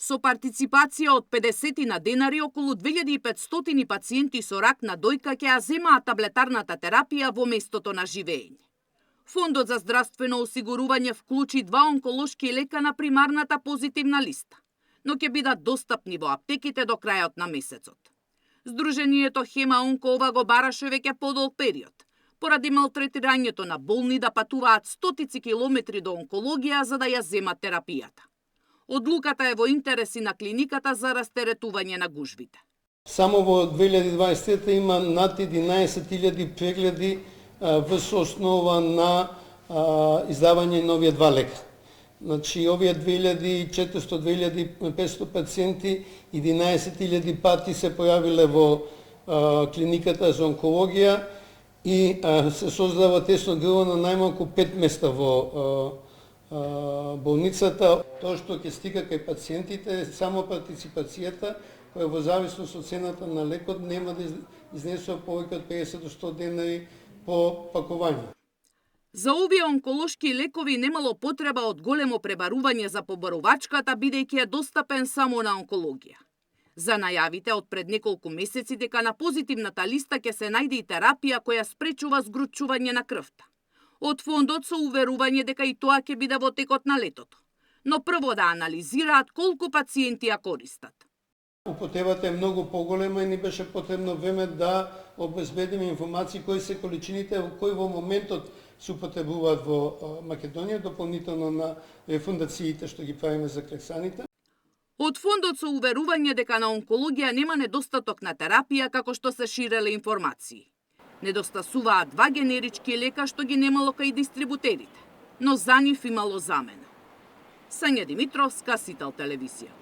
Со партиципација од 50 на денари, околу 2500 пациенти со рак на дојка ќе ја земаат таблетарната терапија во местото на живење. Фондот за здравствено осигурување вклучи 2 онколошки лека на примарната позитивна листа, но ќе бидат достапни во аптеките до крајот на месецот. Сдруженијето Хема Онко ова го бараше веќе подолг период, поради малтретирањето на болни да патуваат стотици километри до онкологија за да ја земат терапијата. Одлуката е во интереси на клиниката за растеретување на гужвите. Само во 2020 има над 11.000 прегледи врз основа на издавање новија 2 лека. Значи, овие 2400-2500 пациенти 11.000 пати се појавиле во клиниката за онкологија и се создава тесно грlo на најмалку 5 места во болницата. Тоа што ќе стига кај пациентите е само партиципацијата, која во зависност од цената на лекот нема да изнесува повеќе од 50 до 100 денари по пакување. За овие онколошки лекови немало потреба од големо пребарување за побарувачката, бидејќи е достапен само на онкологија. За најавите од пред неколку месеци дека на позитивната листа ќе се најде и терапија која спречува згручување на крвта. Од фондот со уверување дека и тоа ќе биде во текот на летото, но прво да анализираат колку пациенти ја користат. Употребата е многу поголема и ни беше потребно време да обезбедиме информации кои се количините кои во моментот се употребуваат во Македонија, дополнително на рефундациите што ги правиме за клексаните. Од фондот со уверување дека на онкологија нема недостаток на терапија како што се ширеле информации. Недостасуваат 2 генерички лека што ги немало кај дистрибутерите, но за нив имало замена. Сања Димитровска, Сител телевизија.